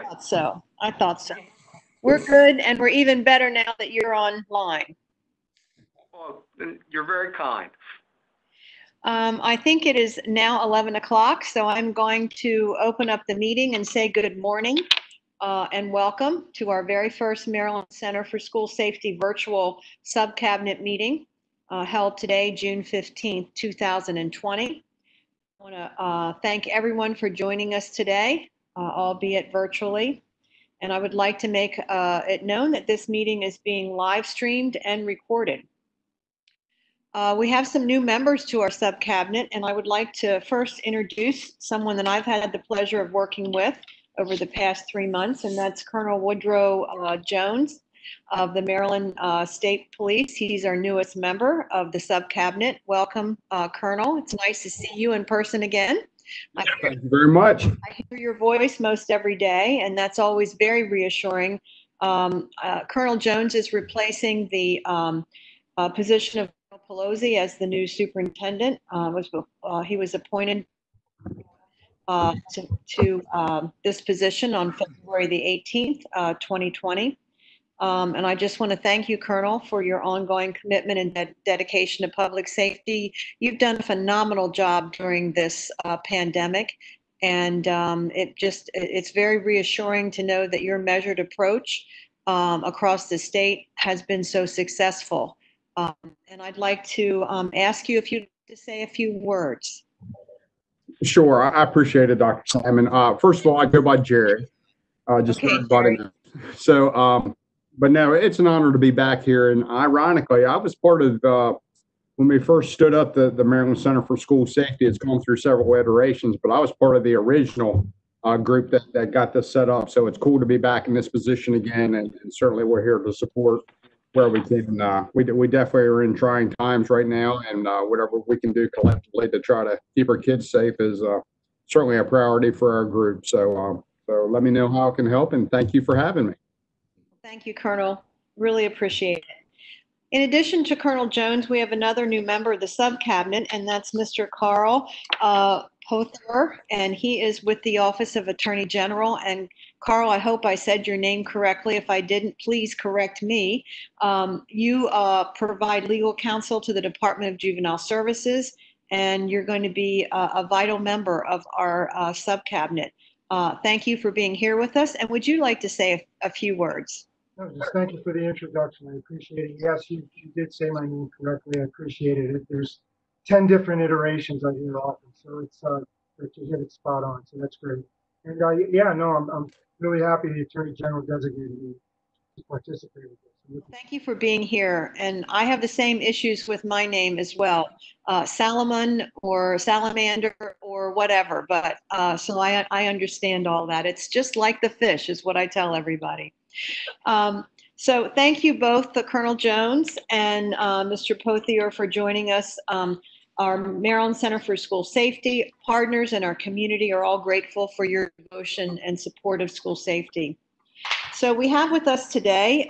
thought so. I thought so. We're good, and we're even better now that you're online. Well, you're very kind. I think it is now 11 o'clock, so I'm going to open up the meeting and say good morning and welcome to our very first Maryland Center for School Safety virtual sub-cabinet meeting held today, June 15th, 2020. I want to thank everyone for joining us today, albeit virtually. And I would like to make it known that this meeting is being live streamed and recorded. We have some new members to our sub-cabinet, and I would like to first introduce someone that I've had the pleasure of working with over the past 3 months, and that's Colonel Woodrow Jones of the Maryland State Police. He's our newest member of the sub-cabinet. Welcome, Colonel. It's nice to see you in person again. Thank you very much. I hear your voice most every day, and that's always very reassuring. Colonel Jones is replacing the position of Pelosi as the new superintendent. He was appointed to this position on February the 18th, 2020. And I just want to thank you, Colonel, for your ongoing commitment and dedication to public safety. You've done a phenomenal job during this pandemic, and it's very reassuring to know that your measured approach across the state has been so successful. And I'd like to ask you if you'd like to say a few words. Sure, I appreciate it, Dr. Simon. First of all, I go by Jerry. Just okay, everybody knows. So, but no, it's an honor to be back here. And ironically, I was part of when we first stood up the Maryland Center for School Safety. It's gone through several iterations, but I was part of the original group that got this set up. So it's cool to be back in this position again, and certainly we're here to support where we can. We definitely are in trying times right now, and whatever we can do collectively to try to keep our kids safe is certainly a priority for our group. So let me know how I can help, and thank you for having me. Thank you, Colonel. Really appreciate it. In addition to Colonel Jones, we have another new member of the sub-cabinet, and that's Mr. Carl Pothier, and he is with the Office of Attorney General. And Carl, I hope I said your name correctly. If I didn't, please correct me. You provide legal counsel to the Department of Juvenile Services, and you're going to be a vital member of our sub-cabinet. Thank you for being here with us. And would you like to say a few words? No, just thank you for the introduction. I appreciate it. Yes, you did say my name correctly. I appreciate it. There's 10 different iterations I hear often, so it's to hit it spot on. So that's great. And yeah, no, I'm really happy the Attorney General designated me to participate with this. Thank you for being here. And I have the same issues with my name as well, Salomon or Salamander or whatever. But so I understand all that. It's just like the fish, is what I tell everybody. So thank you both, Colonel Jones and Mr. Pothier, for joining us. Our Maryland Center for School Safety partners and our community are all grateful for your devotion and support of school safety. So we have with us today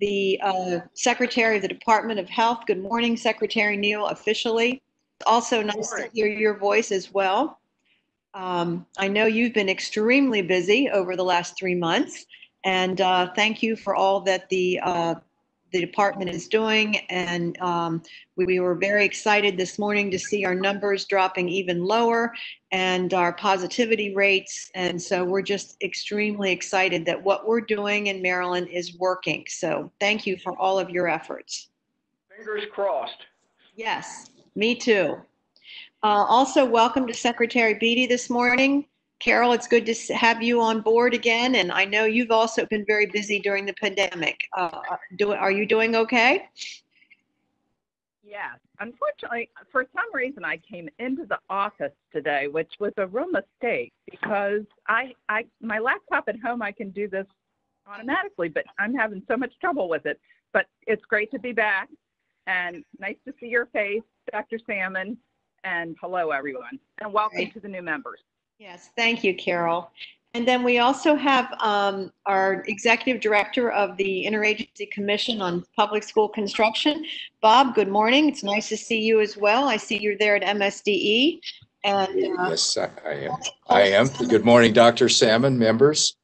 the Secretary of the Department of Health. Good morning, Secretary Neal, officially. Also nice to hear your voice as well. I know you've been extremely busy over the last 3 months. And thank you for all that the department is doing. And we were very excited this morning to see our numbers dropping even lower and our positivity rates. And so we're just extremely excited that what we're doing in Maryland is working. So thank you for all of your efforts. Fingers crossed. Yes, me too. Also, welcome to Secretary Beatty this morning. Carol, it's good to have you on board again, and I know you've also been very busy during the pandemic. Are you doing okay? Yes. Unfortunately, for some reason, I came into the office today, which was a real mistake because my laptop at home, I can do this automatically, but I'm having so much trouble with it. But it's great to be back, and nice to see your face, Dr. Salmon, and hello, everyone, and welcome to the new members. Yes, thank you, Carol. And then we also have our Executive Director of the Interagency Commission on Public School Construction. Bob, good morning. It's nice to see you as well. I see you're there at MSDE. And yes, I am. Good morning, Dr. Salmon, members.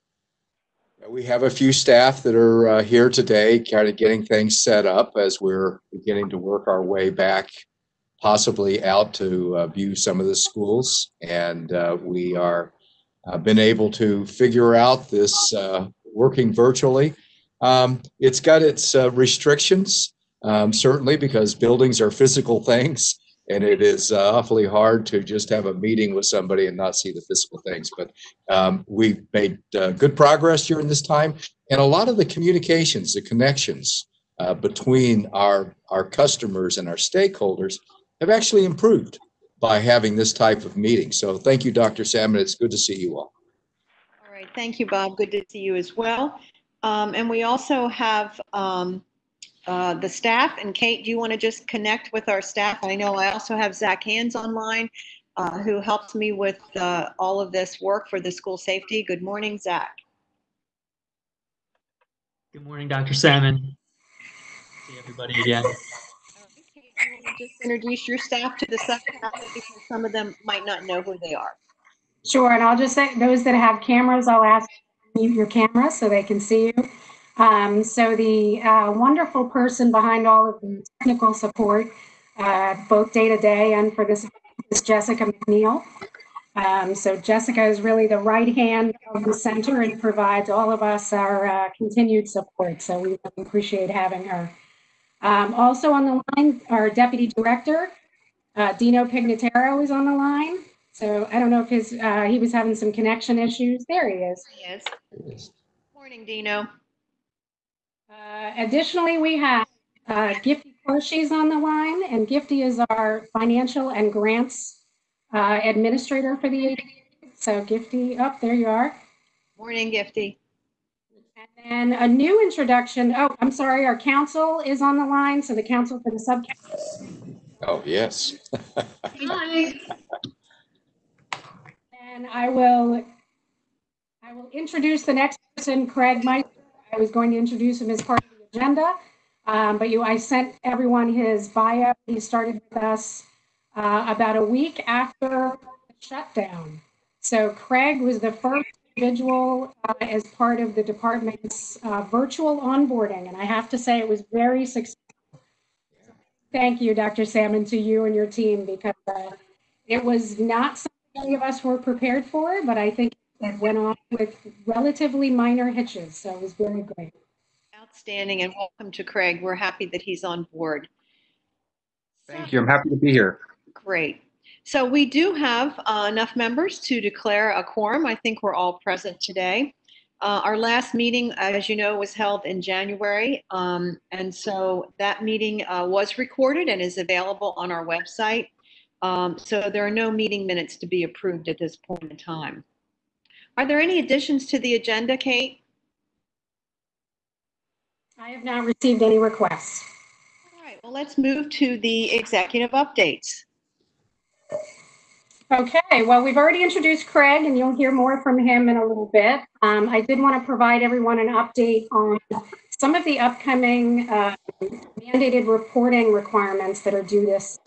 We have a few staff that are here today, kind of getting things set up as we're beginning to work our way back, possibly out to view some of the schools. And we are been able to figure out this working virtually. It's got its restrictions, certainly, because buildings are physical things. And it is awfully hard to just have a meeting with somebody and not see the physical things. But we've made good progress during this time. And a lot of the communications, the connections between our customers and our stakeholders have actually improved by having this type of meeting. So thank you, Dr. Salmon. It's good to see you all. All right. Thank you, Bob. Good to see you as well. And we also have the staff. And Kate, do you want to just connect with our staff? I know I also have Zach Hands online, who helps me with all of this work for the school safety. Good morning, Zach. Good morning, Dr. Salmon. See everybody again. All right, Kate, do you want to just introduce your staff to the subcommittee because some of them might not know who they are? Sure, and I'll just say those that have cameras, I'll ask you to mute your camera so they can see you. So the wonderful person behind all of the technical support, both day to day and for this is Jessica McNeil. So Jessica is really the right hand of the center and provides all of us our continued support. So we appreciate having her. Also on the line, our deputy director, Dino Pignataro, is on the line. So I don't know if he was having some connection issues. There he is. Yes. Morning, Dino. Additionally, we have Gifty Porsche's on the line, and Gifty is our financial and grants administrator for the ADA. So Gifty, there you are. Morning, Gifty. And then a new introduction. Oh, I'm sorry, our council is on the line. So the council for the subcommittee. Oh, yes. Hi. And I will introduce the next person, Craig Meister. I was going to introduce him as part of the agenda, but I sent everyone his bio. He started with us about a week after the shutdown. So Craig was the first individual as part of the department's virtual onboarding, and I have to say it was very successful. Thank you, Dr. Salmon, to you and your team, because it was not something any of us were prepared for, but I think it went off with relatively minor hitches, so it was very great. Outstanding, and welcome to Craig. We're happy that he's on board. Thank you. I'm happy to be here. Great. So we do have enough members to declare a quorum. I think we're all present today. Our last meeting, as you know, was held in January, and so that meeting was recorded and is available on our website. So there are no meeting minutes to be approved at this point in time. Are there any additions to the agenda, Kate? I have not received any requests. All right, well, let's move to the executive updates. Okay, well, we've already introduced Craig, and you'll hear more from him in a little bit. I did want to provide everyone an update on some of the upcoming mandated reporting requirements that are due this.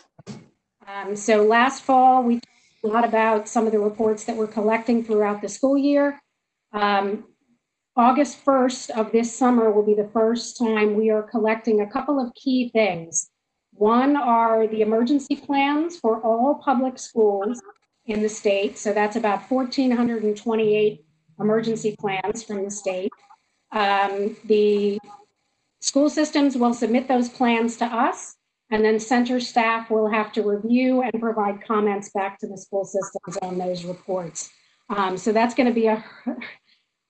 So last fall, we talked a lot about some of the reports that we're collecting throughout the school year. August 1st of this summer will be the first time we are collecting a couple of key things. One are the emergency plans for all public schools in the state. So that's about 1,428 emergency plans from the state. The school systems will submit those plans to us, and then center staff will have to review and provide comments back to the school systems on those reports. So that's going to be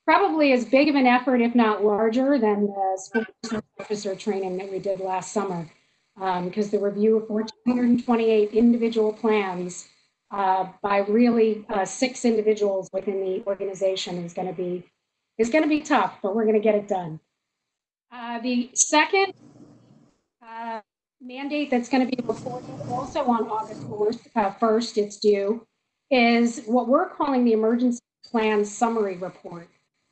probably as big of an effort, if not larger, than the school officer training that we did last summer. Because the review of 1,428 individual plans by really 6 individuals within the organization is going to be tough, but we're going to get it done. The second mandate that's going to be reported also on August 1st, it's due, is what we're calling the Emergency Plan Summary Report.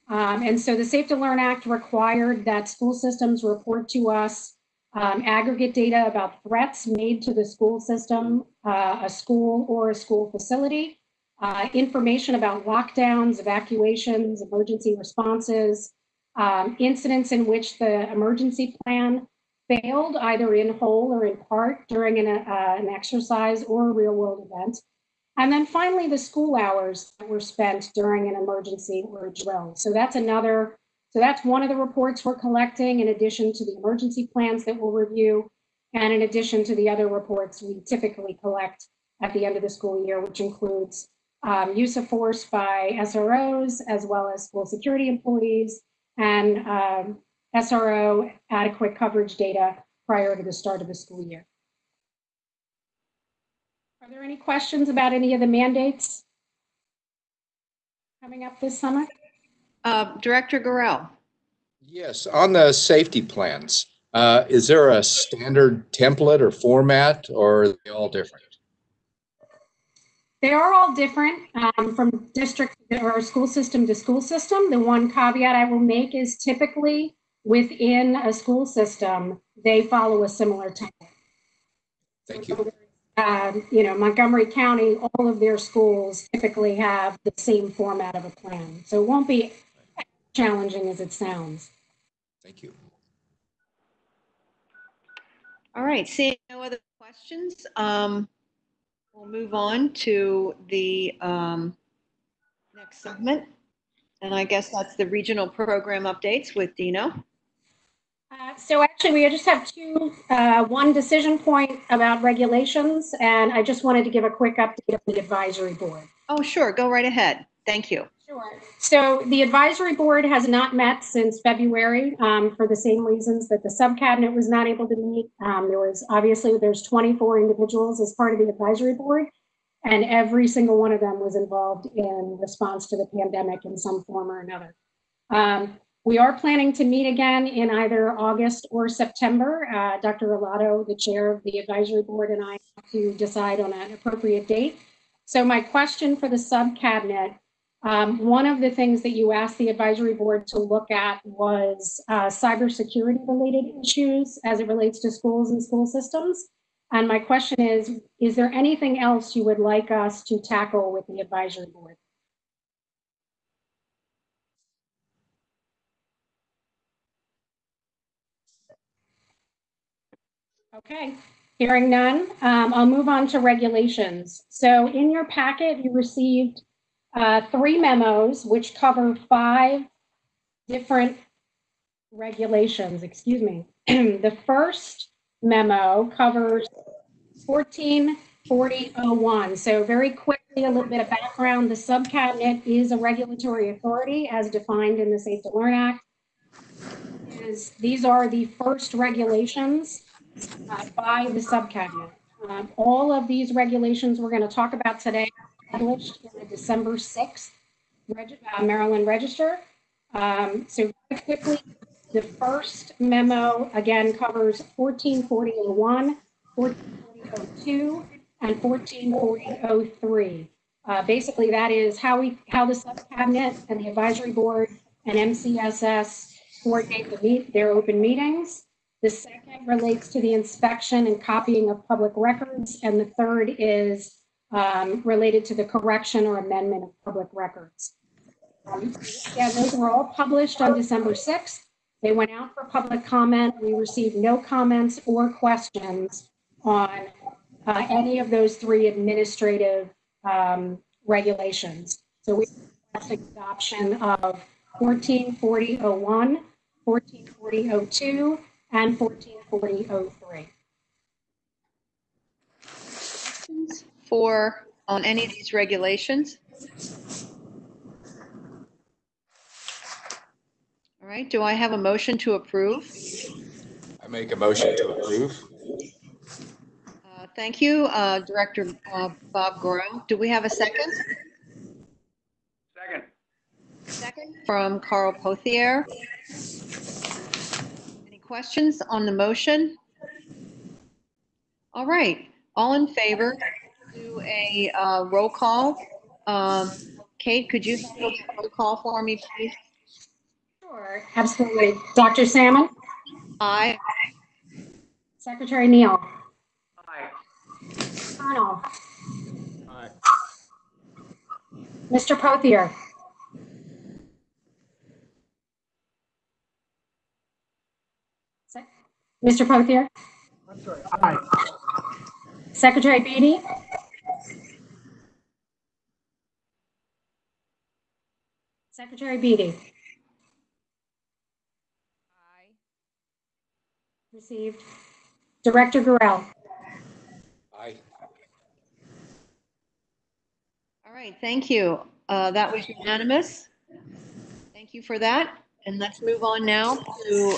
And so the Safe to Learn Act required that school systems report to us aggregate data about threats made to the school system, a school or a school facility, information about lockdowns, evacuations, emergency responses, incidents in which the emergency plan failed either in whole or in part during an exercise or a real world event. And then finally, the school hours that were spent during an emergency or a drill. So that's one of the reports we're collecting in addition to the emergency plans that we'll review, and in addition to the other reports we typically collect at the end of the school year, which includes use of force by SROs, as well as school security employees, and SRO adequate coverage data prior to the start of the school year. Are there any questions about any of the mandates coming up this summer? Director Gorell. Yes, on the safety plans, is there a standard template or format, or are they all different? They are all different from district or school system to school system. The one caveat I will make is typically within a school system, they follow a similar template. Thank you. Montgomery County, all of their schools typically have the same format of a plan. So it won't be as challenging as it sounds. Thank you. All right, seeing no other questions, we'll move on to the next segment. And I guess that's the regional program updates with Dino. So actually, we just have one decision point about regulations, and I just wanted to give a quick update of the advisory board. Oh, sure. Go right ahead. Thank you. Sure. So the advisory board has not met since February for the same reasons that the subcabinet was not able to meet. There's 24 individuals as part of the advisory board, and every single one of them was involved in response to the pandemic in some form or another. We are planning to meet again in either August or September. Dr. Rolato, the chair of the advisory board, and I have to decide on an appropriate date. So my question for the subcabinet, one of the things that you asked the advisory board to look at was cybersecurity related issues as it relates to schools and school systems. And my question is there anything else you would like us to tackle with the advisory board? Okay, hearing none, I'll move on to regulations. So in your packet, you received 3 memos, which cover 5 different regulations, excuse me. The first memo covers 144001. So very quickly, a little bit of background. The subcabinet is a regulatory authority as defined in the Safe to Learn Act. These are the first regulations by the subcabinet. All of these regulations we're going to talk about today are published in the December 6th Maryland Register. So very quickly, the first memo again covers 144001, 144002, and 144003. Basically, that is how the subcabinet and the advisory board and MCSS coordinate their open meetings. The second relates to the inspection and copying of public records, and the third is related to the correction or amendment of public records. Those were all published on December 6th. They went out for public comment. We received no comments or questions on any of those 3 administrative regulations. So we request adoption of 144001, 144002, and 144003. Questions on any of these regulations? All right, do I have a motion to approve? I make a motion to approve. Thank you, Director Bob Gorell. Do we have a second? Second. Second from Carl Pothier. Any questions on the motion? All right, all in favor, do a roll call. Kate, could you handle the roll call for me, please? Sure, absolutely. Dr. Salmon? Aye. Secretary Neal? Aye. Colonel? Aye. Mr. Pothier? Mr. Pothier? I'm sorry. Aye. Secretary Beatty? Secretary Beatty? Aye. Received. Director Gurel? Aye. All right, thank you. That was unanimous. Thank you for that. And let's move on now to,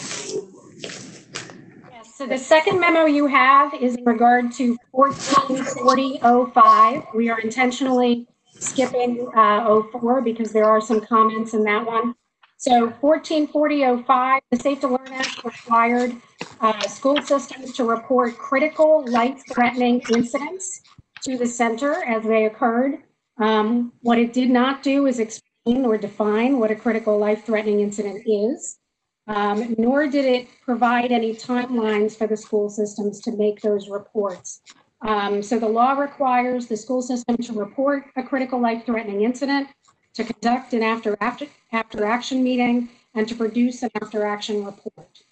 Yes, so the second memo you have is in regard to 144005. We are intentionally skipping 04 because there are some comments in that one. So 144005, the Safe to Learn Act required school systems to report critical life-threatening incidents to the center as they occurred. What it did not do is explain or define what a critical life-threatening incident is. Nor did it provide any timelines for the school systems to make those reports. So the law requires the school system to report a critical life-threatening incident, to conduct an after-action meeting, and to produce an after-action report.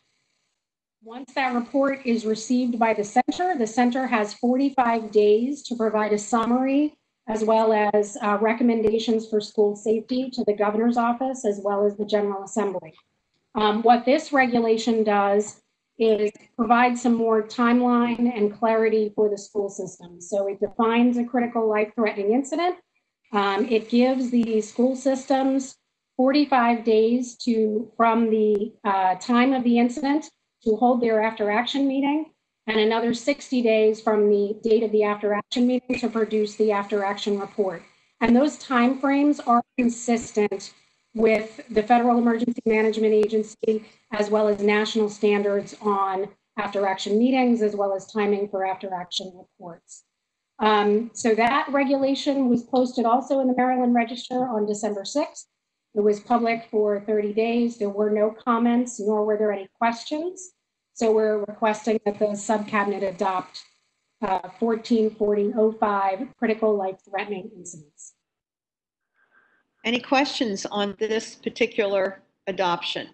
Once that report is received by the center has 45 days to provide a summary as well as recommendations for school safety to the governor's office as well as the General Assembly. What this regulation does is provide some more timeline and clarity for the school system. So it defines a critical life-threatening incident. It gives the school systems 45 days from the time of the incident to hold their after-action meeting, and another 60 days from the date of the after-action meeting to produce the after-action report. And those timeframes are consistent with the Federal Emergency Management Agency, as well as national standards on after-action meetings, as well as timing for after-action reports. So that regulation was posted also in the Maryland Register on December 6th. It was public for 30 days. There were no comments, nor were there any questions. So we're requesting that the subcabinet adopt 144005, critical life-threatening incidents. any questions on this particular adoption?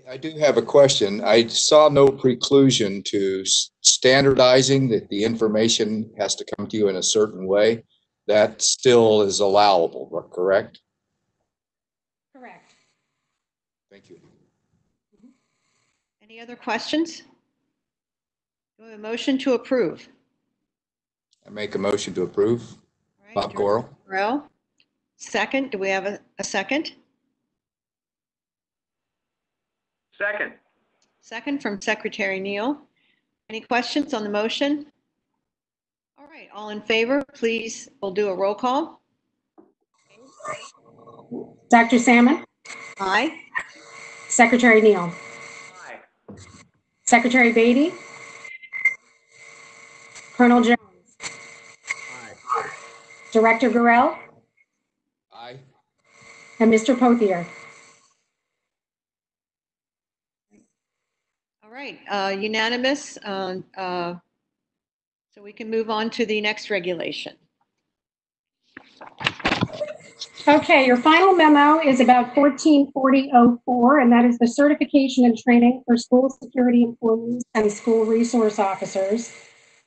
I do have a question. I saw no preclusion to standardizing that the information has to come to you in a certain way. That still is allowable, correct? Correct. Thank you. Any other questions? Do we have a motion to approve? I make a motion to approve. All right, Bob Corll. Correll. Second, do we have a second? Second. Second from Secretary Neal. Any questions on the motion? All right, all in favor, please, we'll do a roll call. Dr. Salmon? Aye. Secretary Neal? Aye. Secretary Beatty? Colonel Jones? Aye. Director Gurel? Aye. And Mr. Pothier? All right, unanimous. So we can move on to the next regulation. Okay, your final memo is about 144004, and that is the certification and training for school security employees and school resource officers.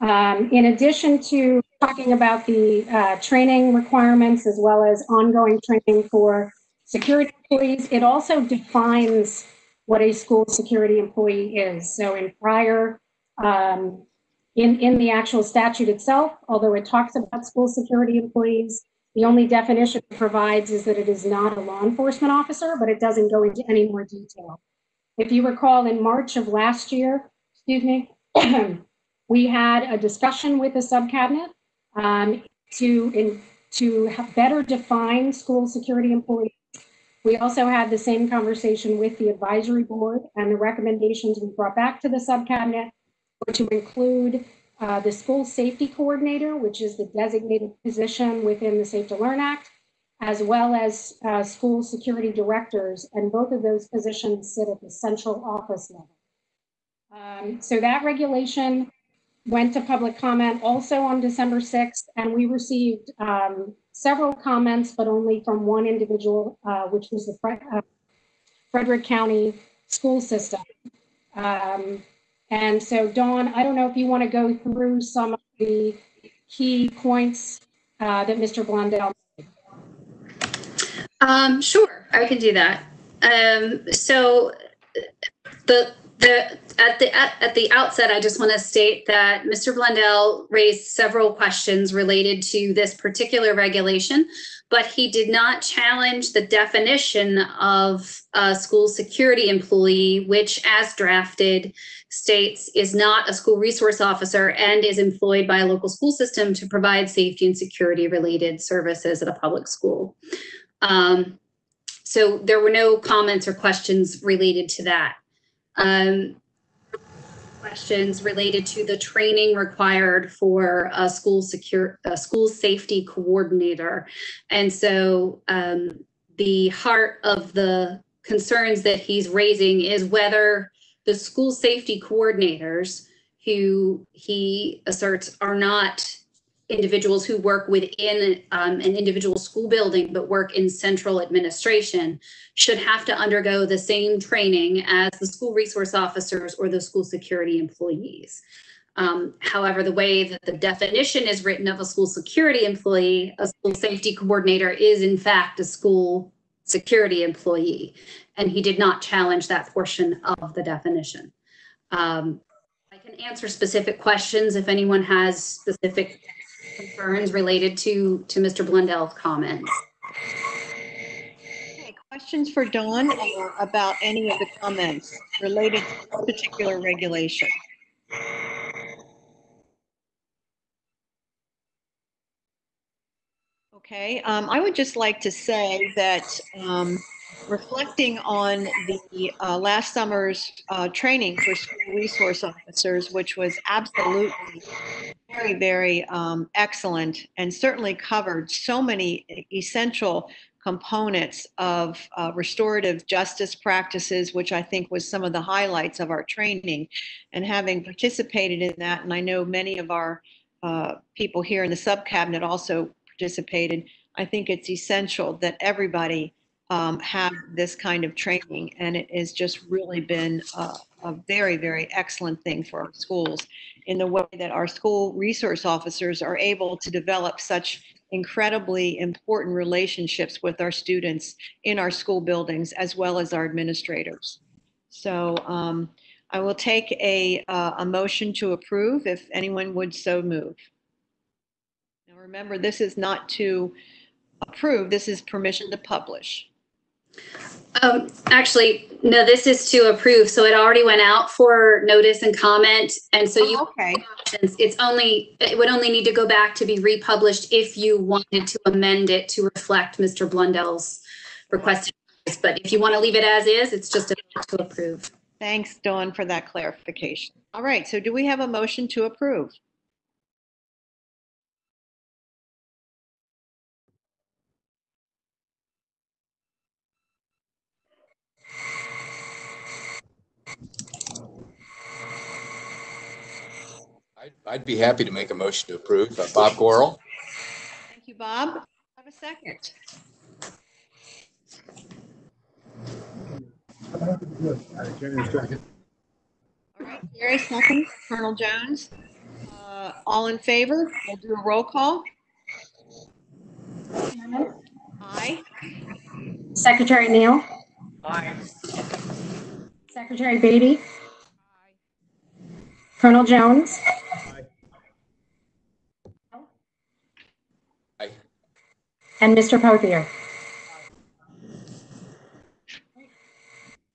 In addition to talking about the training requirements as well as ongoing training for security employees, it also defines what a school security employee is. So in prior, in the actual statute itself, although it talks about school security employees, the only definition it provides is that it is not a law enforcement officer, but it doesn't go into any more detail. If you recall, in March of last year, we had a discussion with the subcabinet to better define school security employees. We also had the same conversation with the advisory board, and the recommendations we brought back to the subcabinet were to include the school safety coordinator, which is the designated position within the Safe to Learn Act, as well as school security directors, and both of those positions sit at the central office level. So that regulation went to public comment also on December 6th, and we received several comments, but only from one individual, which was the Frederick County school system. And so, Dawn, I don't know if you want to go through some of the key points that Mr. Blundell. Sure, I can do that. So at the outset, I just want to state that Mr. Blundell raised several questions related to this particular regulation, but he did not challenge the definition of a school security employee, which, as drafted, states is not a school resource officer and is employed by a local school system to provide safety and security related services at a public school. So there were no comments or questions related to that. Questions related to the training required for a school safety coordinator. And so the heart of the concerns that he's raising is whether the school safety coordinators, who he asserts are not individuals who work within an individual school building but work in central administration, should have to undergo the same training as the school resource officers or the school security employees. However, the way that the definition is written of a school security employee, a school safety coordinator is in fact a school security employee, and he did not challenge that portion of the definition. I can answer specific questions if anyone has specific concerns related to Mr. Blundell's comments. Okay, questions for Dawn or about any of the comments related to this particular regulation? Okay, I would just like to say that reflecting on the last summer's training for school resource officers, which was absolutely very, very excellent and certainly covered so many essential components of restorative justice practices, which I think was some of the highlights of our training. And having participated in that, and I know many of our people here in the sub-cabinet also participated, I think it's essential that everybody have this kind of training, and it has just really been a very, very excellent thing for our schools in the way that our school resource officers are able to develop such incredibly important relationships with our students in our school buildings as well as our administrators. So I will take a motion to approve if anyone would so move. Now remember, this is not to approve, this is permission to publish. Actually, no, this is to approve. So it already went out for notice and comment. And so it would only need to go back to be republished if you wanted to amend it to reflect Mr. Blundell's request. But if you want to leave it as is, it's just to approve. Thanks, Dawn, for that clarification. All right, so do we have a motion to approve? I'd be happy to make a motion to approve. Bob Gorel. Thank you, Bob. Have a second. All right, Gary, second. Colonel Jones. All in favor? We'll do a roll call. Aye. Secretary Neal. Aye. Secretary Beatty. Colonel Jones. Aye. And Mr. Pothier.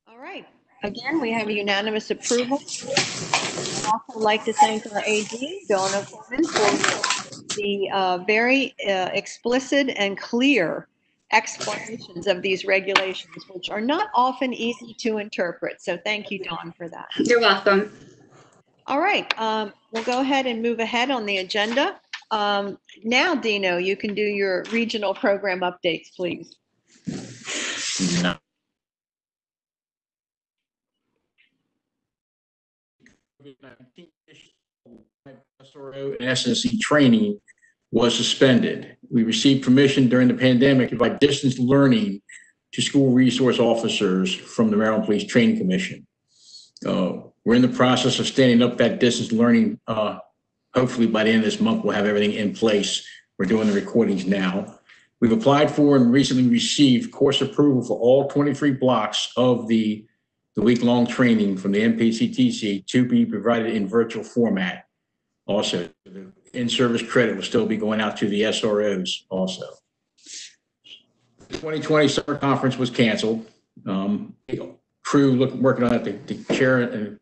All right. Again, we have a unanimous approval. I'd also like to thank our AD, Dawn O'Corman, for the very explicit and clear explanations of these regulations, which are not often easy to interpret. So thank you, Dawn, for that. You're welcome. All right, we'll go ahead and move ahead on the agenda. Now, Dino, you can do your regional program updates, please. SRO and SNC training was suspended. We received permission during the pandemic to provide distance learning to school resource officers from the Maryland Police Training Commission. We're in the process of standing up that distance learning. Hopefully by the end of this month, we'll have everything in place. We're doing the recordings now. We've applied for and recently received course approval for all 23 blocks of the week-long training from the MPCTC to be provided in virtual format. Also, the in-service credit will still be going out to the SROs also. The 2020 summer conference was canceled. The crew working on it, the chair and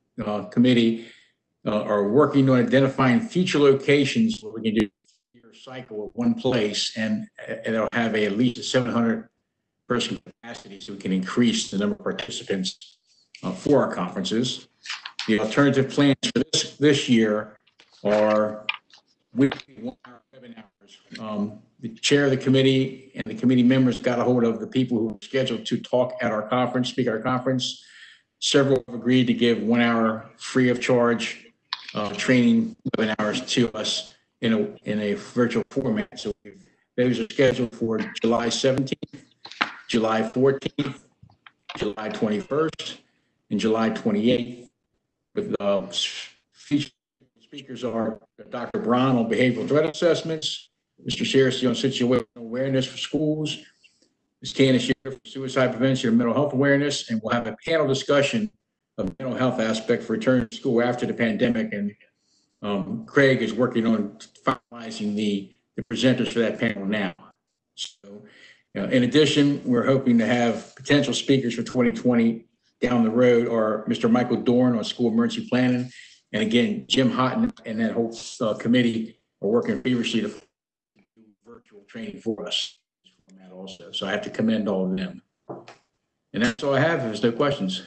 committee are working on identifying future locations where we can do a cycle at one place, and it'll have at least a 700 person capacity, so we can increase the number of participants for our conferences. The alternative plans for this year are weekly 1-hour webinars. The chair of the committee and the committee members got a hold of the people who were scheduled to talk at our conference, speak at our conference. Several have agreed to give 1 hour free of charge training webinars to us in a virtual format. So those are scheduled for July 17th, July 14th, July 21st, and July 28th. With featured speakers are Dr. Brown on behavioral threat assessments, Mr. Searcy on situational awareness for schools, Ms. Candace here for suicide prevention and mental health awareness, and we'll have a panel discussion of mental health aspect for return to school after the pandemic. And Craig is working on finalizing the presenters for that panel now. So, in addition, we're hoping to have potential speakers for 2020 down the road are Mr. Michael Dorn on school emergency planning. And again, Jim Houghton and that whole committee are working feverishly to do virtual training for us also. So I have to commend all of them. And that's all I have. If there's no questions.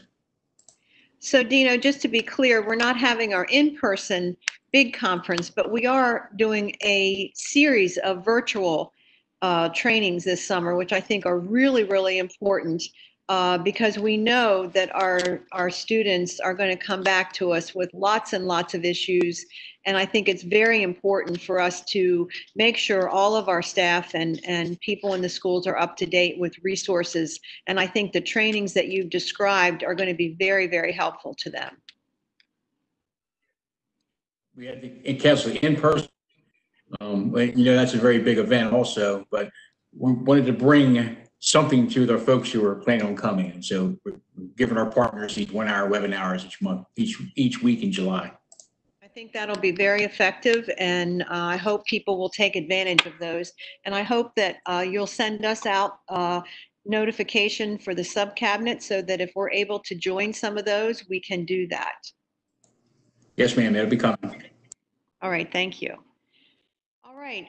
So Dino, just to be clear, we're not having our in-person big conference, but we are doing a series of virtual trainings this summer, which I think are really, really important because we know that our students are going to come back to us with lots and lots of issues. And I think it's very important for us to make sure all of our staff and people in the schools are up to date with resources. And I think the trainings that you've described are going to be very, very helpful to them. We had to cancel in person. That's a very big event also, but we wanted to bring something to the folks who are planning on coming. And so we're giving our partners these 1 hour webinars each month, each week in July. I think that'll be very effective, and I hope people will take advantage of those. And I hope that you'll send us out notification for the sub-cabinet so that if we're able to join some of those, we can do that. Yes, ma'am, it'll be coming. All right, thank you. All right,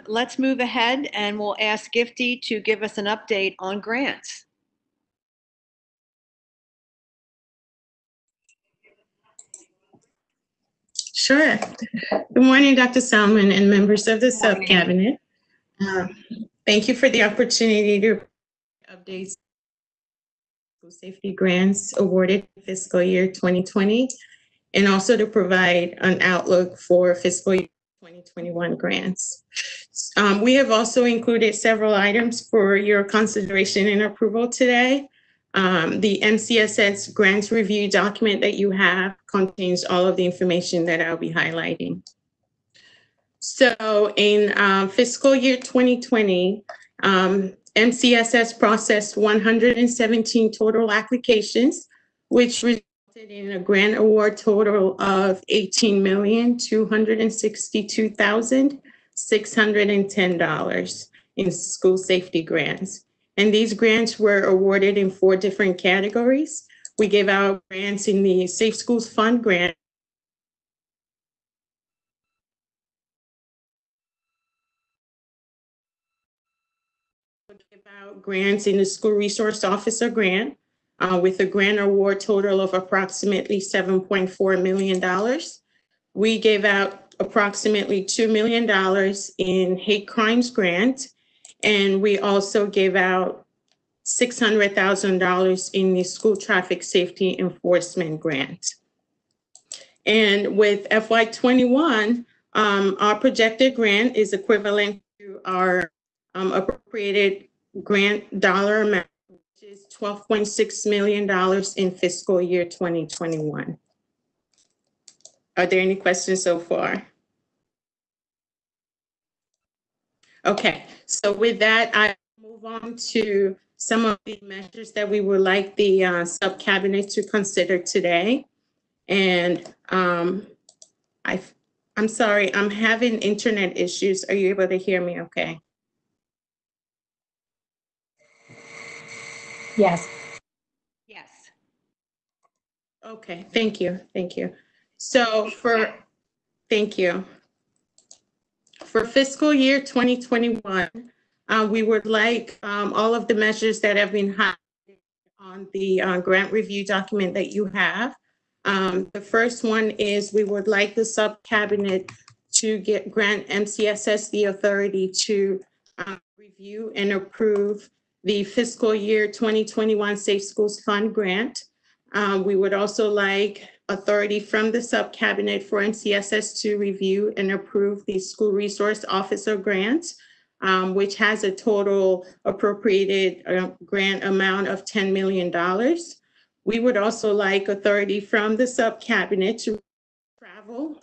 let's move ahead and we'll ask Gifty to give us an update on grants. Sure. Good morning, Dr. Salmon and members of the sub-cabinet. Thank you for the opportunity to update school safety grants awarded fiscal year 2020, and also to provide an outlook for fiscal year 2021 grants. We have also included several items for your consideration and approval today. The MCSS grants review document that you have contains all of the information that I'll be highlighting. So in fiscal year 2020, MCSS processed 117 total applications, which resulted in a grant award total of $18,262,610 in school safety grants. And these grants were awarded in 4 different categories. We gave out grants in the Safe Schools Fund grant. We gave out grants in the School Resource Officer grant with a grant award total of approximately $7.4 million. We gave out approximately $2 million in hate crimes grant. And we also gave out $600,000 in the school traffic safety enforcement grant. And with FY21, our projected grant is equivalent to our appropriated grant dollar amount, which is $12.6 million in fiscal year 2021. Are there any questions so far? Okay, so with that, I move on to some of the measures that we would like the sub-cabinet to consider today. And I'm sorry, I'm having internet issues. Are you able to hear me okay? Yes. Yes. Okay, thank you, thank you. So thank you. For fiscal year 2021, we would like all of the measures that have been highlighted on the grant review document that you have. The first one is we would like the sub-cabinet to grant MCSS the authority to review and approve the fiscal year 2021 Safe Schools Fund grant. We would also like authority from the sub-cabinet for MCSS to review and approve the school resource officer grant, which has a total appropriated grant amount of $10 million. We would also like authority from the sub-cabinet to travel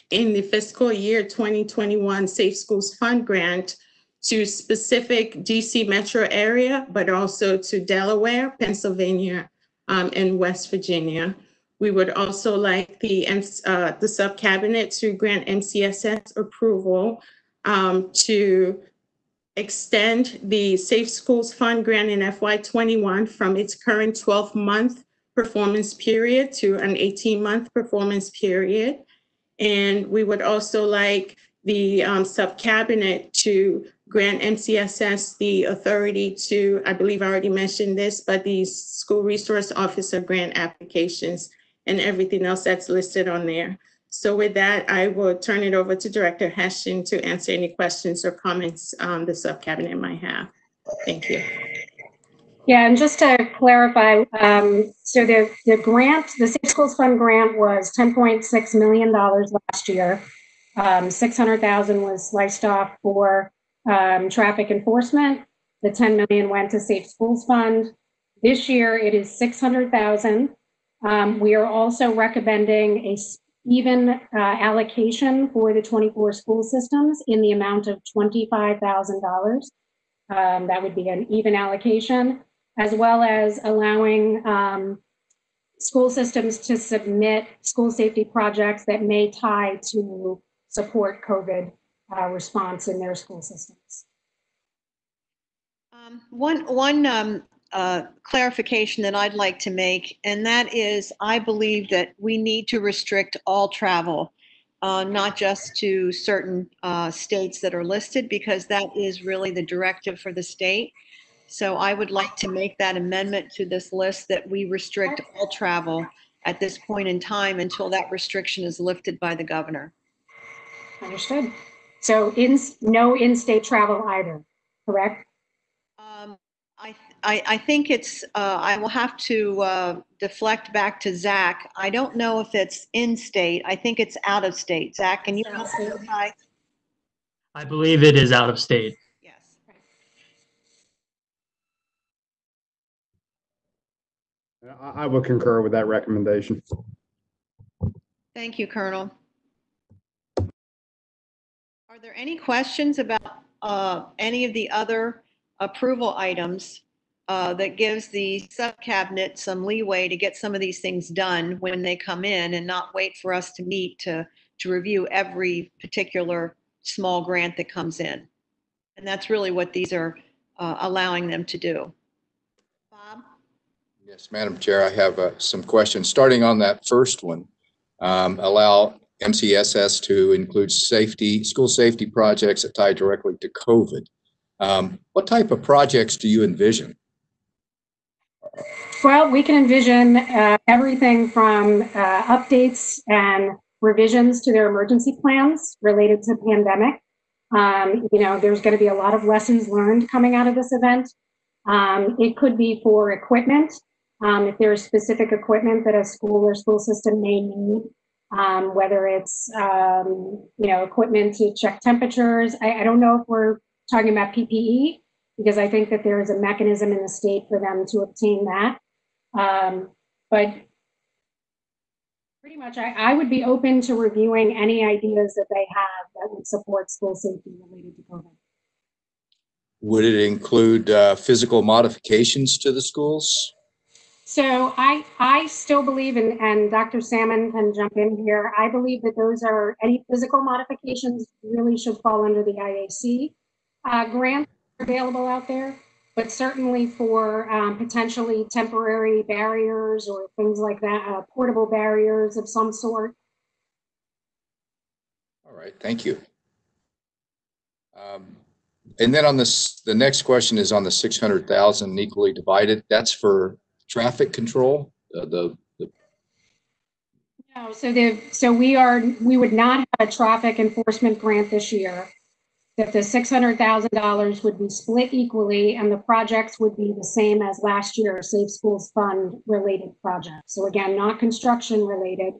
in the fiscal year 2021 Safe Schools Fund grant to specific DC metro area, but also to Delaware, Pennsylvania, and West Virginia. We would also like the sub-cabinet to grant MCSS approval to extend the Safe Schools Fund grant in FY21 from its current 12-month performance period to an 18-month performance period. And we would also like the sub-cabinet to grant MCSS the authority to, I believe I already mentioned this, but the school resource officer grant applications and everything else that's listed on there. So with that, I will turn it over to Director Hession to answer any questions or comments the sub-cabinet might have. Thank you. Yeah, and just to clarify, so the grant, the Safe Schools Fund grant was $10.6 million last year. 600,000 was sliced off for traffic enforcement. The 10 million went to Safe Schools Fund. This year it is 600,000. We are also recommending a even allocation for the 24 school systems in the amount of $25,000. That would be an even allocation, as well as allowing school systems to submit school safety projects that may tie to support COVID response in their school systems. One clarification that I'd like to make, and that is I believe that we need to restrict all travel, not just to certain states that are listed, because that is really the directive for the state. So I would like to make that amendment to this list that we restrict all travel at this point in time until that restriction is lifted by the governor. Understood. So no in-state travel either, correct? I think it's, I will have to deflect back to Zach. I don't know if it's in-state. I think it's out of state. Zach, can you clarify? I believe it is out of state. Yes. I will concur with that recommendation. Thank you, Colonel. Are there any questions about any of the other approval items that gives the sub-cabinet some leeway to get some of these things done when they come in and not wait for us to meet to review every particular small grant that comes in? And that's really what these are allowing them to do. Bob? Yes, Madam Chair, I have some questions. Starting on that first one, allow MCSS to include school safety projects that tie directly to COVID. What type of projects do you envision? Well, we can envision everything from updates and revisions to their emergency plans related to the pandemic. There's going to be a lot of lessons learned coming out of this event. It could be for equipment, if there's specific equipment that a school or school system may need, whether it's equipment to check temperatures. I don't know if we're talking about PPE, because I think that there is a mechanism in the state for them to obtain that. But pretty much, I would be open to reviewing any ideas that they have that would support school safety related to COVID. Would it include physical modifications to the schools? So I still believe, and Dr. Salmon can jump in here, I believe that those are, any physical modifications really should fall under the IAC grant available out there, but certainly for potentially temporary barriers or things like that, portable barriers of some sort. All right, thank you. And then on this, the next question is on the 600,000 equally divided. That's for traffic control. No, so we would not have a traffic enforcement grant this year. That the $600,000 would be split equally, and the projects would be the same as last year, Safe Schools Fund related projects. So again, not construction related,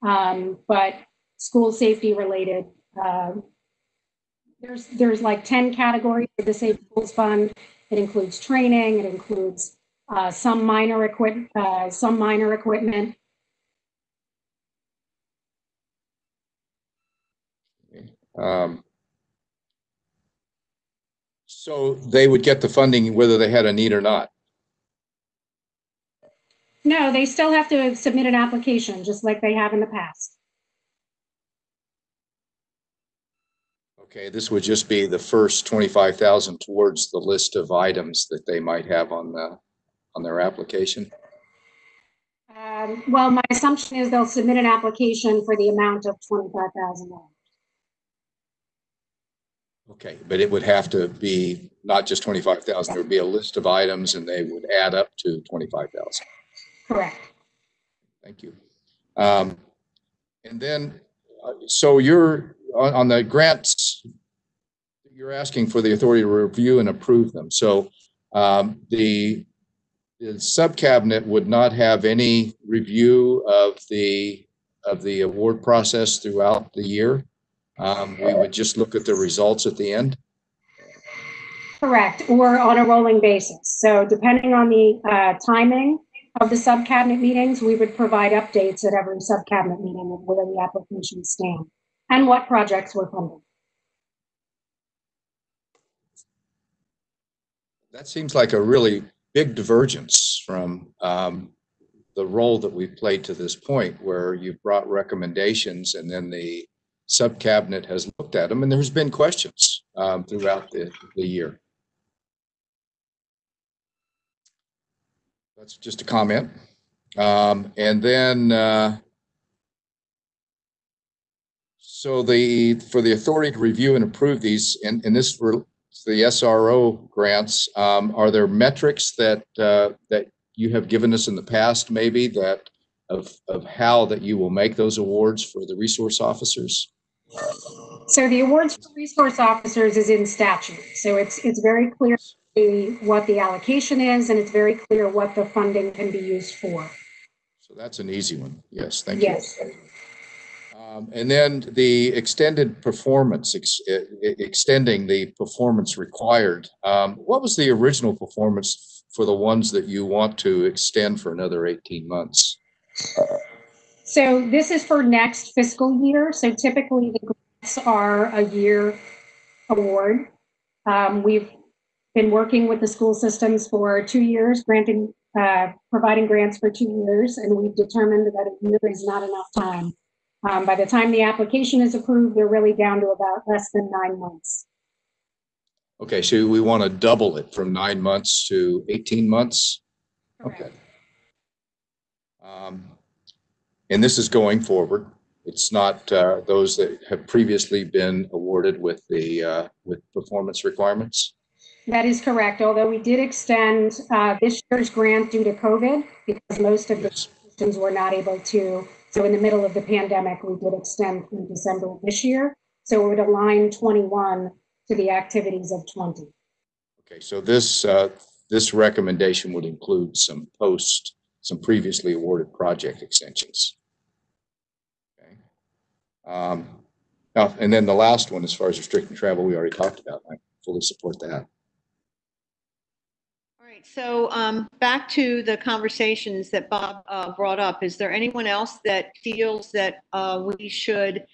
but school safety related. There's like 10 categories of the Safe Schools Fund. It includes training. It includes some minor equipment. So they would get the funding whether they had a need or not. No, they still have to submit an application, just like they have in the past. Okay, this would just be the first 25,000 towards the list of items that they might have on their application. Well, my assumption is they'll submit an application for the amount of $25,000. Okay, but it would have to be not just 25,000. There would be a list of items, and they would add up to 25,000. Correct. Thank you. And then, so you're on the grants. You're asking for the authority to review and approve them. So the subcabinet would not have any review of the award process throughout the year. We would just look at the results at the end. Correct, or on a rolling basis. So depending on the timing of the subcabinet meetings, we would provide updates at every subcabinet meeting of where the applications stand and what projects were funded. That seems like a really big divergence from the role that we've played to this point, where you've brought recommendations and then the subcabinet has looked at them, and there's been questions throughout the year. That's just a comment. And then, so for the authority to review and approve these, and this for the SRO grants, are there metrics that you have given us in the past, maybe, that of how that you will make those awards for the resource officers? So the awards for resource officers is in statute. So it's very clear what the allocation is, and it's very clear what the funding can be used for. So that's an easy one. Yes, thank you. Yes. And then the extended performance, extending the performance required. What was the original performance for the ones that you want to extend for another 18 months? So this is for next fiscal year. So typically the grants are a year award. We've been working with the school systems for 2 years, providing grants for 2 years, and we've determined that a year is not enough time. By the time the application is approved, they're really down to about less than 9 months. Okay, so we want to double it from 9 months to 18 months? Correct. Okay. And this is going forward. It's not those that have previously been awarded with the with performance requirements? That is correct, although we did extend this year's grant due to COVID because most of the systems were not able to. So in the middle of the pandemic, we did extend through December of this year. So it would align 21 to the activities of 20. Okay, so this recommendation would include some previously awarded project extensions. Okay. And then the last one, as far as restricting travel, we already talked about. I fully support that. right, so back to the conversations that Bob brought up. Is there anyone else that feels that we should,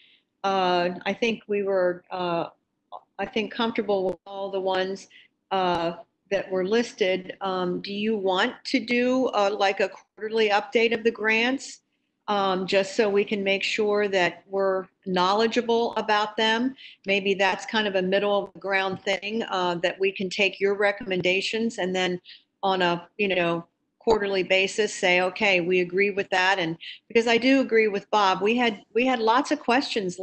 I think we were, I think, comfortable with all the ones that were listed. Do you want to do like a quarterly update of the grants? Just so we can make sure that we're knowledgeable about them. Maybe that's kind of a middle of the ground thing, that we can take your recommendations and then on a, quarterly basis say, okay, we agree with that. And because I do agree with Bob, we had lots of questions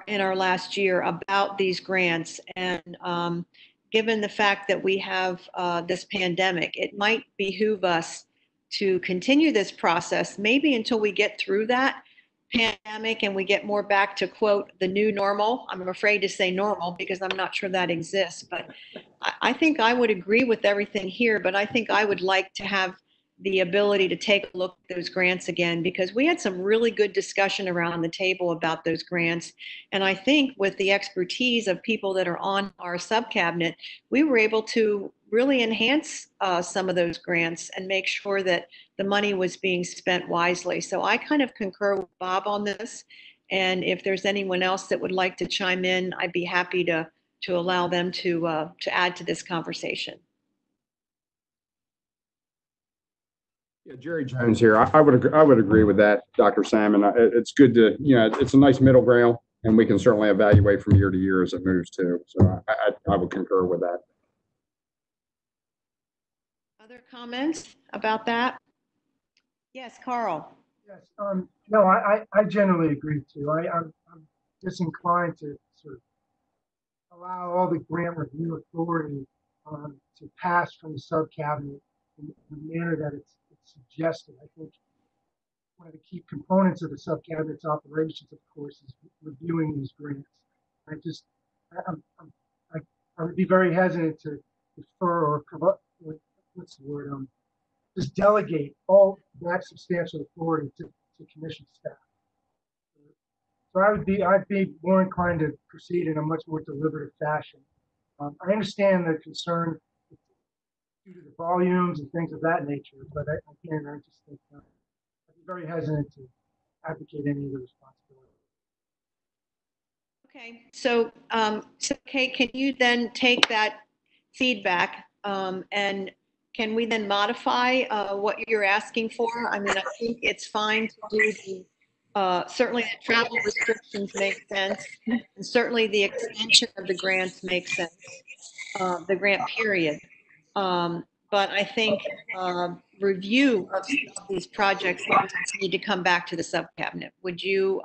in our last year about these grants. And given the fact that we have this pandemic, it might behoove us to continue this process, maybe until we get through that pandemic and we get more back to, quote, the new normal. I'm afraid to say normal because I'm not sure that exists, but I think I would agree with everything here, but I think I would like to have the ability to take a look at those grants again, because we had some really good discussion around the table about those grants. And I think with the expertise of people that are on our sub-cabinet, we were able to really enhance some of those grants and make sure that the money was being spent wisely. So I kind of concur with Bob on this. And if there's anyone else that would like to chime in, I'd be happy to allow them to add to this conversation. Yeah, Jerry Jones here. I would agree with that, Dr. Salmon. It's good to, it's a nice middle ground, and we can certainly evaluate from year to year as it moves too. So I would concur with that. Other comments about that? Yes, Carl. Yes. No, I generally agree too. I'm disinclined to sort of allow all the grant review authority to pass from the sub-cabinet in the manner that it's suggested. I think one of the key components of the sub-cabinet's operations, of course, is reviewing these grants. I would be very hesitant to defer or what's the word? Just delegate all that substantial authority to commission staff. So I'd be more inclined to proceed in a much more deliberative fashion. I understand the concern due to the volumes and things of that nature, but I just think I'd be very hesitant to advocate any of the responsibility. Okay, so Kate, can you then take that feedback and can we then modify what you're asking for? I mean, I think it's fine to do certainly the travel restrictions make sense, and certainly the extension of the grants makes sense, the grant period. But I think review of these projects need to come back to the sub-cabinet. Would you,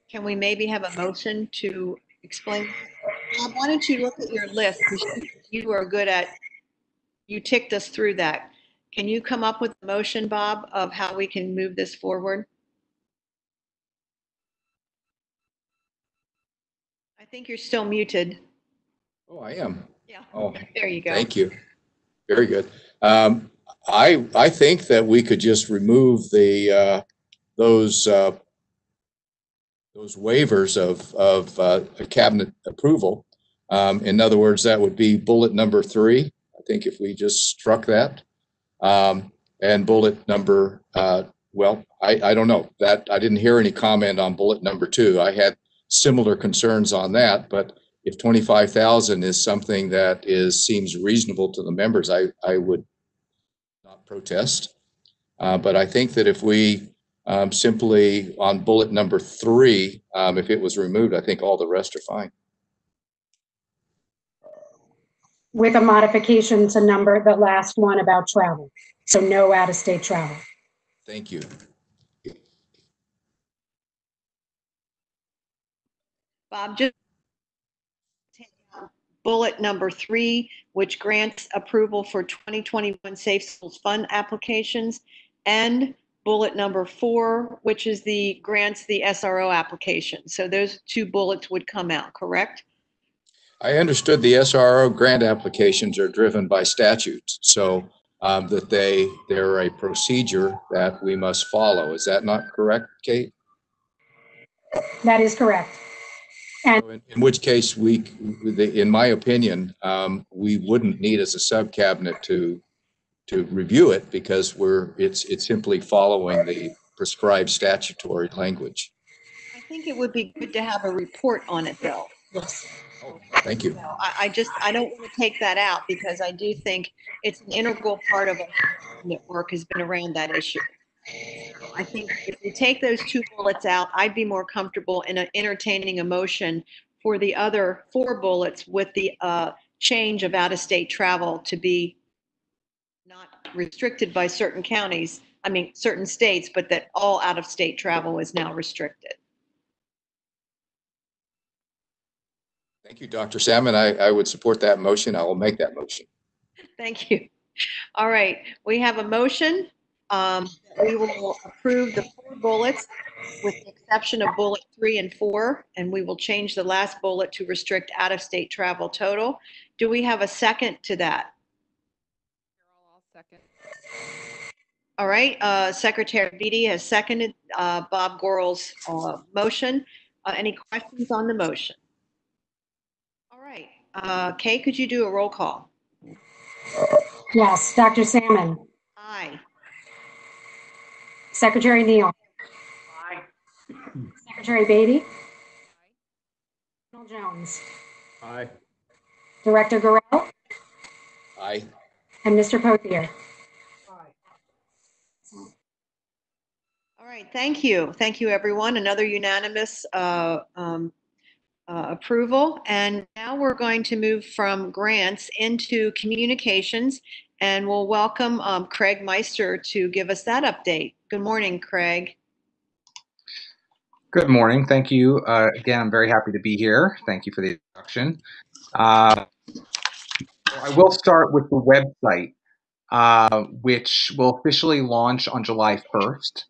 can we maybe have a motion to explain? Bob, why don't you look at your list? You are good at, you ticked us through that. Can you come up with a motion, Bob, of how we can move this forward? I think you're still muted. Oh, I am. Yeah. Oh, there you go. Thank you. Very good. I think that we could just remove the those waivers of cabinet approval. In other words, that would be bullet number 3. I think if we just struck that, and bullet number, well, I don't know that I didn't hear any comment on bullet number 2. I had similar concerns on that, but if 25,000 is something that seems reasonable to the members, I would not protest. But I think that if we simply on bullet number 3, if it was removed, I think all the rest are fine. With a modification to number the last one about travel. So no out-of-state travel. Thank you. Bob, just take out bullet number 3, which grants approval for 2021 Safe Schools Fund applications, and bullet number 4, which is the grants the SRO application. So those 2 bullets would come out, correct? I understood the SRO grant applications are driven by statutes, so that they're a procedure that we must follow. Is that not correct, Kate? That is correct. And In which case, in my opinion, we wouldn't need as a sub-cabinet to review it because it's simply following the prescribed statutory language. I think it would be good to have a report on it, though. yes, Thank you. I don't want to take that out because I do think it's an integral part of our work has been around that issue. I think if you take those 2 bullets out, I'd be more comfortable in entertaining a motion for the other 4 bullets with the change of out-of-state travel to be not restricted by certain counties, certain states, but that all out-of-state travel is now restricted. Thank you, Dr. Salmon. I would support that motion. I will make that motion. Thank you. All right, we have a motion. We will approve the 4 bullets with the exception of bullet 3 and 4, and we will change the last bullet to restrict out-of-state travel total. Do we have a second to that? I'll second. All right, Secretary Beatty has seconded Bob Gorel's motion. Any questions on the motion? All right, Kay, could you do a roll call? yes, Dr. Salmon, Aye. Secretary Neal, Aye. Secretary Beatty, Colonel Jones, Aye. Director Gorel, Aye. and Mr. Pothier. All right, thank you. Thank you, everyone. Another unanimous approval. And now we're going to move from grants into communications, and we'll welcome Craig Meister to give us that update. Good morning, Craig. Good morning. Thank you. Again, I'm very happy to be here. Thank you for the introduction. I will start with the website, which will officially launch on July 1st.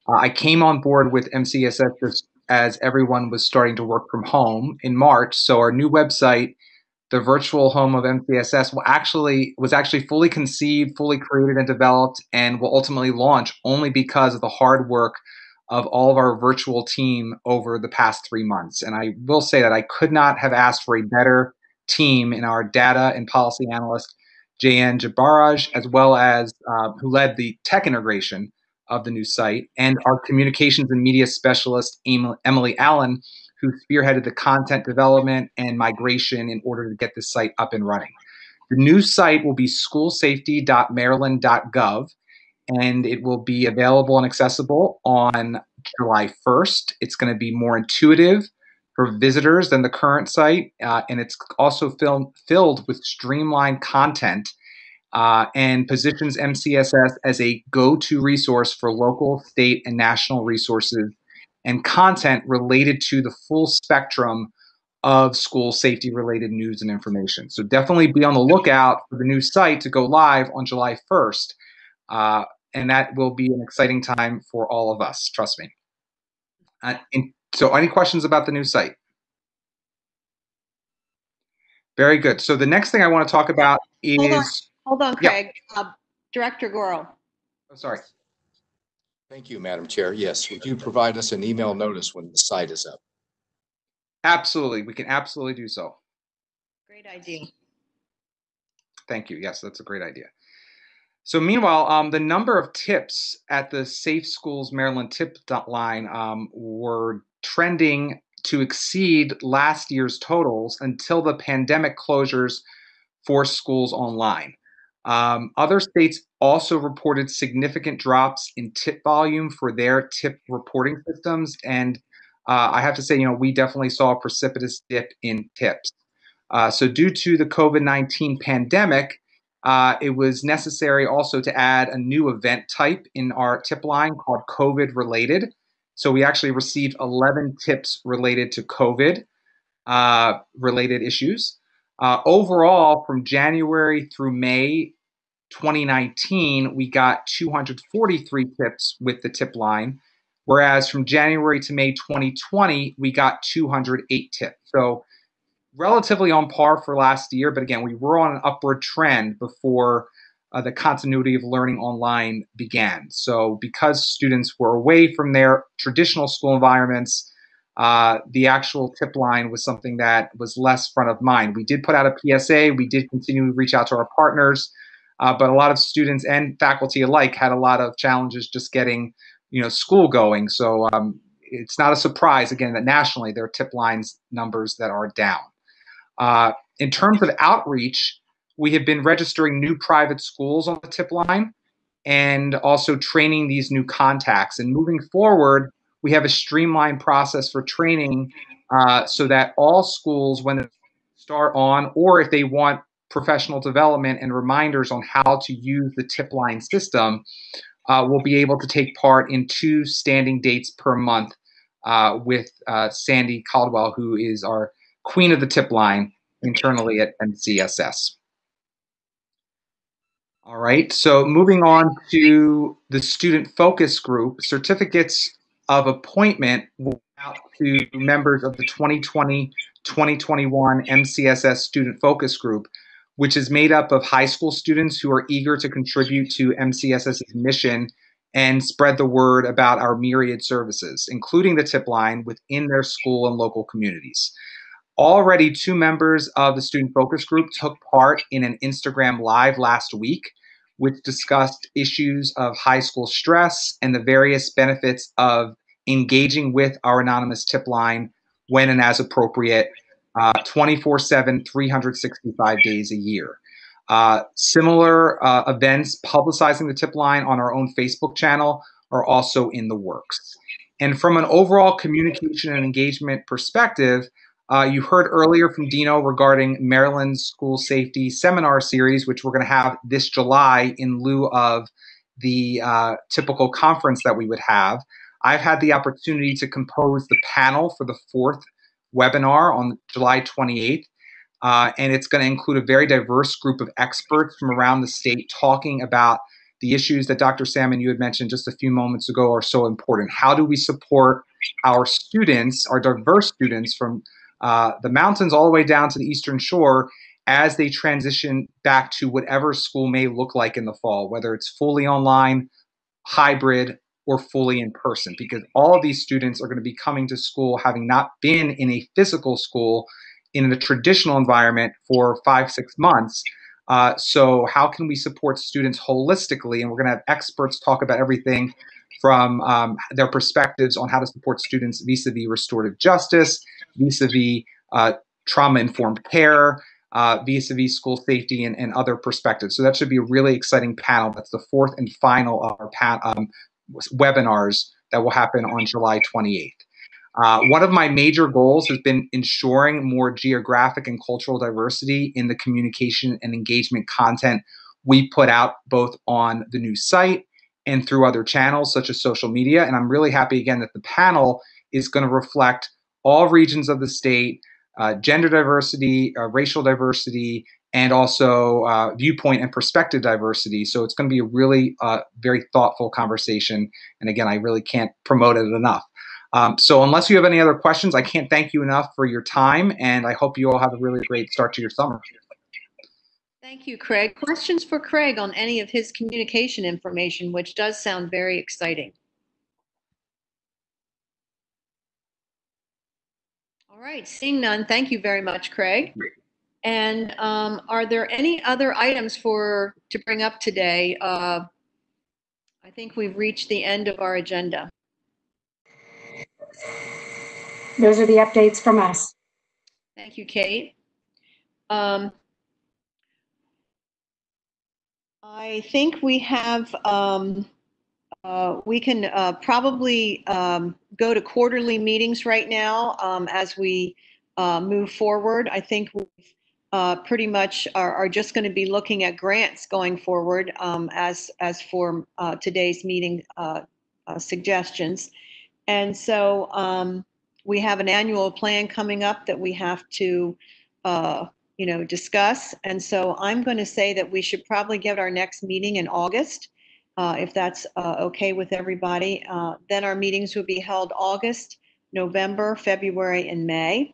I came on board with MCSS as everyone was starting to work from home in March. So our new website, the virtual home of MCSS, was actually fully conceived, fully created and developed, and will ultimately launch only because of the hard work of all of our virtual team over the past 3 months. And I will say that I could not have asked for a better team in our data and policy analyst, Jayan Jabaraj, as well as who led the tech integration of the new site, and our communications and media specialist, Emily Allen, who spearheaded the content development and migration in order to get this site up and running. The new site will be schoolsafety.maryland.gov, and it will be available and accessible on July 1st. It's going to be more intuitive for visitors than the current site, and it's also filled with streamlined content and positions MCSS as a go-to resource for local, state, and national resources and content related to the full spectrum of school safety-related news and information. So definitely be on the lookout for the new site to go live on July 1st. And that will be an exciting time for all of us, trust me. So any questions about the new site? Very good. So the next thing I want to talk about is... Hold on, Craig. Yeah. Director Gorel. Oh, sorry. Thank you, Madam Chair. Yes, would you provide us an email notice when the site is up? Absolutely. We can absolutely do so. Great idea. Thank you. Yes, that's a great idea. So meanwhile, the number of tips at the Safe Schools Maryland tip line were trending to exceed last year's totals until the pandemic closures forced schools online. Other states also reported significant drops in tip volume for their tip reporting systems. And I have to say, we definitely saw a precipitous dip in tips. So due to the COVID-19 pandemic, it was necessary also to add a new event type in our tip line called COVID related. So we actually received 11 tips related to COVID related issues. Overall, from January through May 2019, we got 243 tips with the tip line, whereas from January to May 2020, we got 208 tips. So relatively on par for last year, but again, we were on an upward trend before the continuity of learning online began. So because students were away from their traditional school environments, the actual tip line was something that was less front of mind. We did put out a PSA. We did continue to reach out to our partners, but a lot of students and faculty alike had a lot of challenges just getting, school going. So it's not a surprise, again, that nationally there are tip lines numbers that are down. In terms of outreach, we have been registering new private schools on the tip line and also training these new contacts. And moving forward, we have a streamlined process for training so that all schools, when they start on, or if they want professional development and reminders on how to use the tip line system, will be able to take part in 2 standing dates per month with Sandy Caldwell, who is our queen of the tip line internally at MCSS. All right, so moving on to the student focus group, certificates of appointment went out to members of the 2020-2021 MCSS student focus group, which is made up of high school students who are eager to contribute to MCSS's mission and spread the word about our myriad services, including the tip line within their school and local communities. Already 2 members of the student focus group took part in an Instagram Live last week, which discussed issues of high school stress and the various benefits of engaging with our anonymous tip line when and as appropriate, 24/7, 365 days a year. Similar events publicizing the tip line on our own Facebook channel are also in the works. And from an overall communication and engagement perspective, you heard earlier from Dino regarding Maryland's school safety seminar series, which we're going to have this July in lieu of the typical conference that we would have. I've had the opportunity to compose the panel for the 4th webinar on July 28th. And it's going to include a very diverse group of experts from around the state talking about the issues that Dr. Salmon, you had mentioned just a few moments ago, are so important. How do we support our students, our diverse students from the mountains all the way down to the Eastern Shore as they transition back to whatever school may look like in the fall, whether it's fully online, hybrid, or fully in person, because all of these students are going to be coming to school having not been in a physical school in the traditional environment for 5-6 months. So how can we support students holistically? And we're going to have experts talk about everything from their perspectives on how to support students vis-a-vis restorative justice, vis-a-vis trauma-informed care, vis-a-vis school safety, and other perspectives. So that should be a really exciting panel. That's the 4th and final of our webinars that will happen on July 28th. One of my major goals has been ensuring more geographic and cultural diversity in the communication and engagement content we put out both on the new site and through other channels such as social media. And I'm really happy again that the panel is going to reflect all regions of the state, gender diversity, racial diversity, and also viewpoint and perspective diversity. So it's going to be a really very thoughtful conversation. And again, I really can't promote it enough. So unless you have any other questions, I can't thank you enough for your time, and I hope you all have a really great start to your summer. Thank you, Craig. Questions for Craig on any of his communication information, which does sound very exciting. All right, seeing none, thank you very much, Craig. And are there any other items to bring up today? I think we've reached the end of our agenda. Those are the updates from us. Thank you, Kate. I think we have, we can probably go to quarterly meetings right now as we move forward. I think we pretty much are just going to be looking at grants going forward as for today's meeting suggestions. And so we have an annual plan coming up that we have to discuss. And so I'm going to say that we should probably get our next meeting in August, if that's okay with everybody. Then our meetings will be held August, November, February, and May.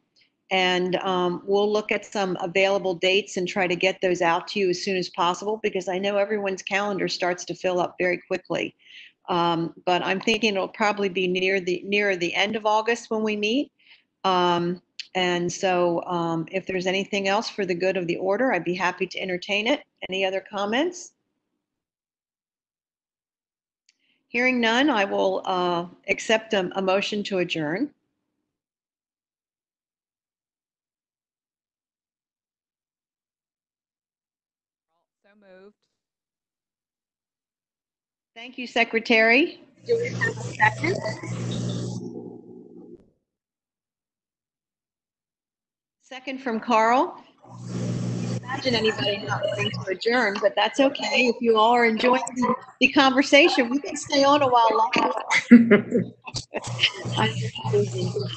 And we'll look at some available dates and try to get those out to you as soon as possible, because I know everyone's calendar starts to fill up very quickly. But I'm thinking it'll probably be nearer the end of August when we meet. And so if there's anything else for the good of the order, I'd be happy to entertain it. Any other comments? Hearing none, I will accept a motion to adjourn. So moved. Thank you, Secretary. Do we have a second? Second from Carl. Imagine anybody not wanting to adjourn, but that's okay. If you all are enjoying the conversation, we can stay on a while longer.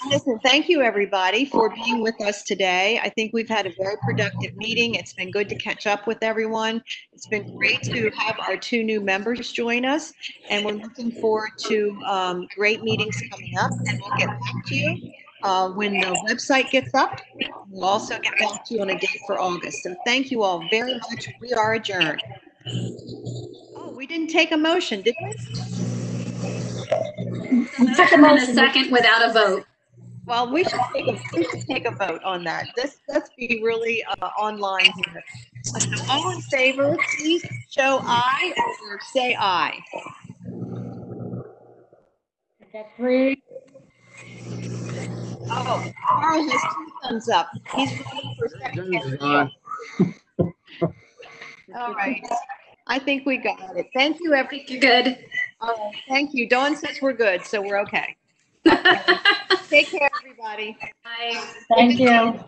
Listen, thank you everybody for being with us today. I think we've had a very productive meeting. It's been good to catch up with everyone. It's been great to have our 2 new members join us, and we're looking forward to great meetings coming up, and we'll get back to you when the website gets up. We'll also get back to you on a date for August. So thank you all very much. We are adjourned. Oh, we didn't take a motion, did we? Motion in a second without a vote. Well, we should take a vote on that. Let's be really online here. So all in favor, please show aye or say aye. Got 3. Oh, Carl has 2 thumbs up. He's voting for second. All right. I think we got it. Thank you, everyone. You're good. Thank you. Dawn says we're good, so we're okay. Take care, everybody. Bye. Thank you.